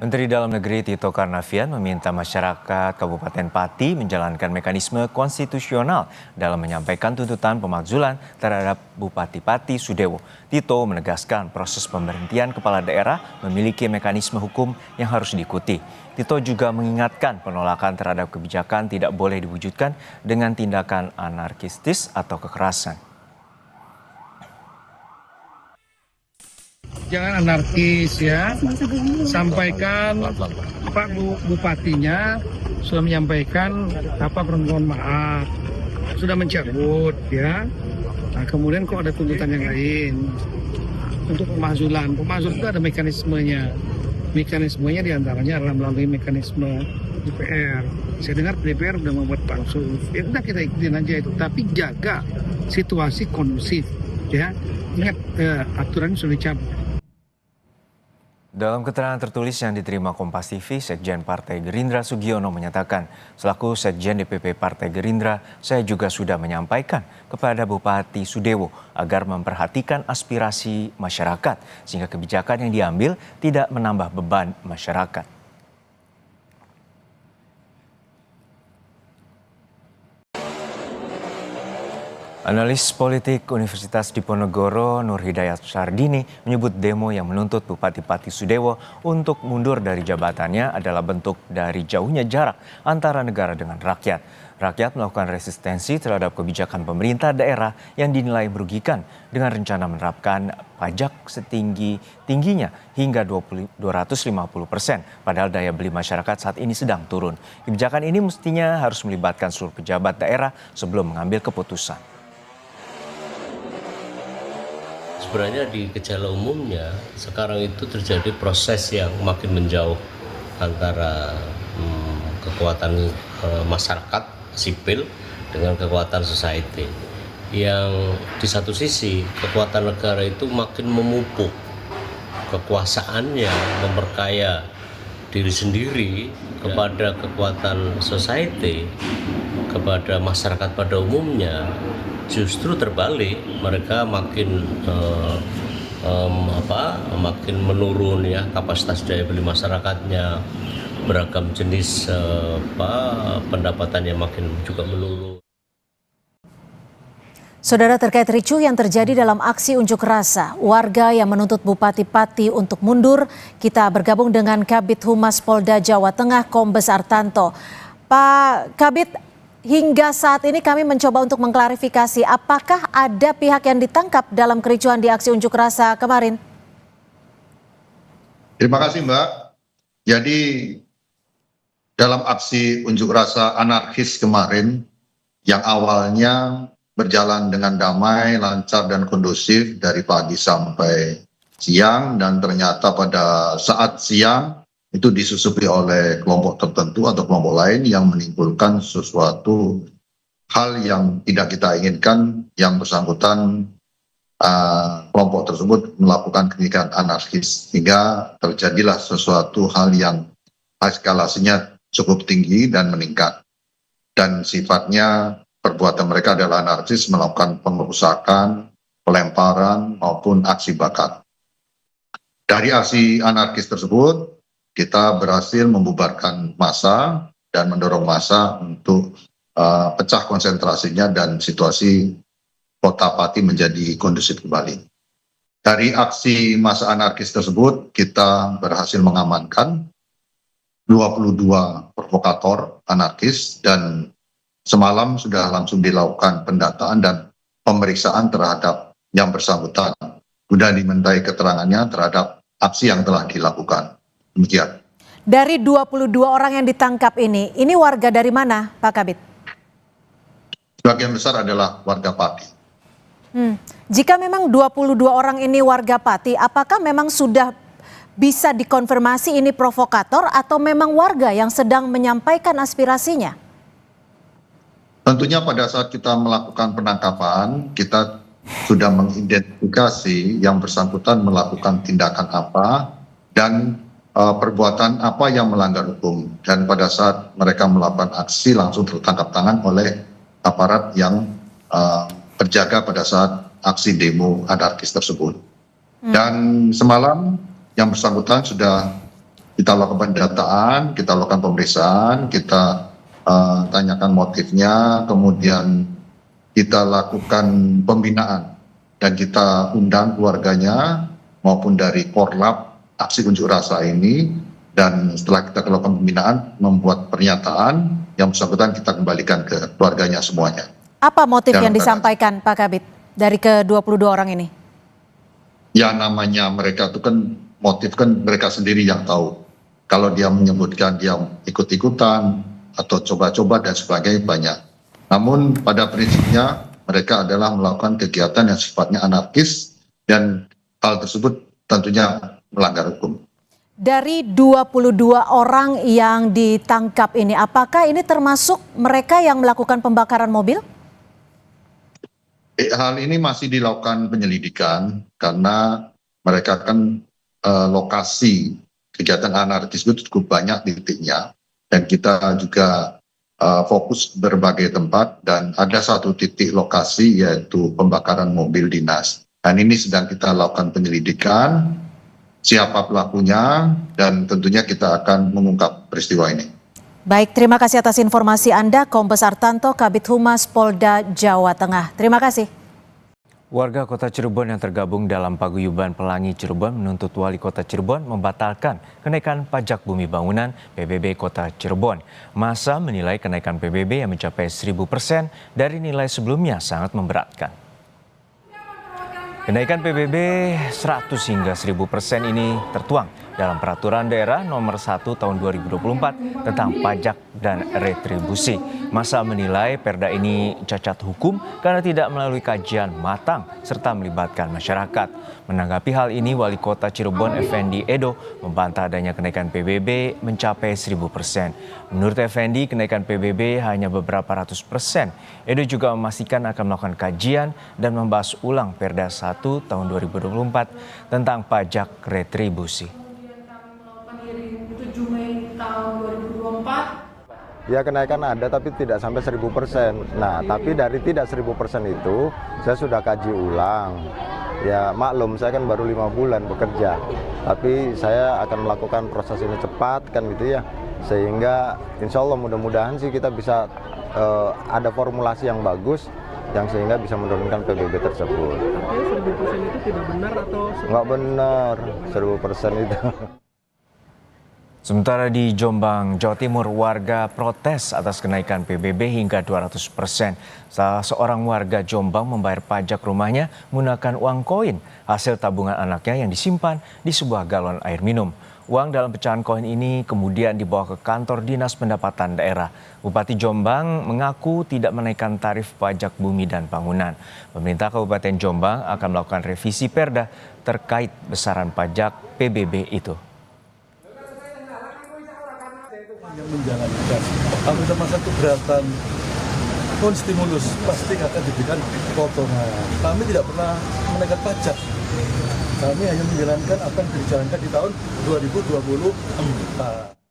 Menteri Dalam Negeri Tito Karnavian meminta masyarakat Kabupaten Pati menjalankan mekanisme konstitusional dalam menyampaikan tuntutan pemakzulan terhadap Bupati Pati Sudewo. Tito menegaskan proses pemberhentian kepala daerah memiliki mekanisme hukum yang harus diikuti. Tito juga mengingatkan penolakan terhadap kebijakan tidak boleh diwujudkan dengan tindakan anarkistis atau kekerasan. Jangan anarkis ya, sampaikan Pak Bupatinya sudah menyampaikan permohonan maaf, sudah mencabut ya. Nah, kemudian kok ada tuntutan yang lain untuk pemakzulan. Pemakzulan itu ada mekanismenya. Mekanismenya diantaranya adalah melalui mekanisme DPR. Saya dengar DPR sudah membuat pansus. Ya udah kita ikutin aja itu, tapi jaga situasi kondusif ya. Ingat aturan sudah dicabut. Dalam keterangan tertulis yang diterima Kompas TV, Sekjen Partai Gerindra Sugiono menyatakan, selaku Sekjen DPP Partai Gerindra, saya juga sudah menyampaikan kepada Bupati Sudewo agar memperhatikan aspirasi masyarakat, sehingga kebijakan yang diambil tidak menambah beban masyarakat. Analis politik Universitas Diponegoro Nur Hidayat Sardini menyebut demo yang menuntut Bupati Pati Sudewo untuk mundur dari jabatannya adalah bentuk dari jauhnya jarak antara negara dengan rakyat. Rakyat melakukan resistensi terhadap kebijakan pemerintah daerah yang dinilai merugikan dengan rencana menerapkan pajak setinggi-tingginya hingga 250%, padahal daya beli masyarakat saat ini sedang turun. Kebijakan ini mestinya harus melibatkan seluruh pejabat daerah sebelum mengambil keputusan. Sebenarnya di gejala umumnya sekarang itu terjadi proses yang makin menjauh antara kekuatan masyarakat sipil dengan kekuatan society. Yang di satu sisi kekuatan negara itu makin memupuk kekuasaannya, memperkaya diri sendiri kepada kekuatan society, kepada masyarakat pada umumnya. Justru terbalik, mereka makin makin menurun ya kapasitas daya beli masyarakatnya, beragam jenis pendapatannya makin juga menurun. Saudara, terkait ricuh yang terjadi dalam aksi unjuk rasa warga yang menuntut Bupati Pati untuk mundur, kita bergabung dengan Kabid Humas Polda Jawa Tengah Kombes Artanto. Pak Kabid, hingga saat ini kami mencoba untuk mengklarifikasi apakah ada pihak yang ditangkap dalam kericuhan di aksi unjuk rasa kemarin? Terima kasih Mbak. Jadi dalam aksi unjuk rasa anarkis kemarin yang awalnya berjalan dengan damai, lancar dan kondusif dari pagi sampai siang, dan ternyata pada saat siang itu disusupi oleh kelompok tertentu atau kelompok lain yang menimbulkan sesuatu hal yang tidak kita inginkan, yang bersangkutan kelompok tersebut melakukan kegiatan anarkis, sehingga terjadilah sesuatu hal yang eskalasinya cukup tinggi dan meningkat, dan sifatnya perbuatan mereka adalah anarkis, melakukan pengerusakan, pelemparan maupun aksi bakar. Dari aksi anarkis tersebut kita berhasil membubarkan massa dan mendorong massa untuk pecah konsentrasinya dan situasi Kota Pati menjadi kondusif kembali. Dari aksi massa anarkis tersebut kita berhasil mengamankan 22 provokator anarkis, dan semalam sudah langsung dilakukan pendataan dan pemeriksaan terhadap yang bersangkutan guna dimintai keterangannya terhadap aksi yang telah dilakukan. Demikian. Dari 22 orang yang ditangkap ini warga dari mana, Pak Kabid? Sebagian besar adalah warga Pati. Jika memang 22 orang ini warga Pati, apakah memang sudah bisa dikonfirmasi ini provokator atau memang warga yang sedang menyampaikan aspirasinya? Tentunya pada saat kita melakukan penangkapan, kita sudah mengidentifikasi yang bersangkutan melakukan tindakan apa dan perbuatan apa yang melanggar hukum, dan pada saat mereka melakukan aksi langsung tertangkap tangan oleh aparat yang berjaga pada saat aksi demo anarkis tersebut. Dan semalam yang bersangkutan sudah kita lakukan pendataan, kita lakukan pemeriksaan, kita tanyakan motifnya, kemudian kita lakukan pembinaan dan kita undang keluarganya maupun dari Korlap aksi unjuk rasa ini, dan setelah kita lakukan pembinaan membuat pernyataan yang bersangkutan kita kembalikan ke keluarganya semuanya. Apa motif Dan yang disampaikan Pak Kabid dari ke-22 orang ini? Ya namanya mereka itu kan motif kan mereka sendiri yang tahu. Kalau dia menyebutkan dia ikut-ikutan atau coba-coba dan sebagainya banyak. Namun pada prinsipnya mereka adalah melakukan kegiatan yang sifatnya anarkis dan hal tersebut tentunya melanggar hukum. Dari 22 orang yang ditangkap ini, apakah ini termasuk mereka yang melakukan pembakaran mobil? Hal ini masih dilakukan penyelidikan karena mereka kan lokasi kegiatan anarkis itu cukup banyak titiknya, dan kita juga fokus berbagai tempat, dan ada satu titik lokasi yaitu pembakaran mobil dinas. Dan ini sedang kita lakukan penyelidikan siapa pelakunya, dan tentunya kita akan mengungkap peristiwa ini. Baik, terima kasih atas informasi Anda, Kombes Artanto, Kabid Humas Polda Jawa Tengah. Terima kasih. Warga Kota Cirebon yang tergabung dalam Paguyuban Pelangi Cirebon menuntut Wali Kota Cirebon membatalkan kenaikan pajak bumi bangunan PBB Kota Cirebon. Massa menilai kenaikan PBB yang mencapai 1000% dari nilai sebelumnya sangat memberatkan. Kenaikan PBB 100 hingga 1000% ini tertuang dalam Peraturan Daerah Nomor 1 Tahun 2024 tentang pajak dan retribusi. Massa menilai perda ini cacat hukum karena tidak melalui kajian matang serta melibatkan masyarakat. Menanggapi hal ini, Wali Kota Cirebon Effendi Edo membantah adanya kenaikan PBB mencapai 1000%. Menurut Effendi, kenaikan PBB hanya beberapa ratus persen. Edo juga memastikan akan melakukan kajian dan membahas ulang Perda 1 Tahun 2024 tentang pajak retribusi. 7 Mei tahun 2024. Ya kenaikan ada tapi tidak sampai 1000%. Nah tapi dari tidak 1000% itu saya sudah kaji ulang. Ya maklum saya kan baru 5 bulan bekerja. Tapi saya akan melakukan proses ini cepat kan gitu ya. Sehingga insya Allah mudah-mudahan sih kita bisa ada formulasi yang bagus yang sehingga bisa menurunkan PBB tersebut. Artinya 1000% itu tidak benar atau? Nggak benar 1000% itu. Sementara di Jombang, Jawa Timur, warga protes atas kenaikan PBB hingga 200%. Salah seorang warga Jombang membayar pajak rumahnya menggunakan uang koin hasil tabungan anaknya yang disimpan di sebuah galon air minum. Uang dalam pecahan koin ini kemudian dibawa ke kantor Dinas Pendapatan Daerah. Bupati Jombang mengaku tidak menaikkan tarif pajak bumi dan bangunan. Pemerintah Kabupaten Jombang akan melakukan revisi perda terkait besaran pajak PBB itu. Yang menjalankan apabila masa keberatan pun stimulus pasti akan diberikan potongan. Kami tidak pernah menaikkan pajak, kami hanya menjalankan apa yang dijalankan di tahun 2024.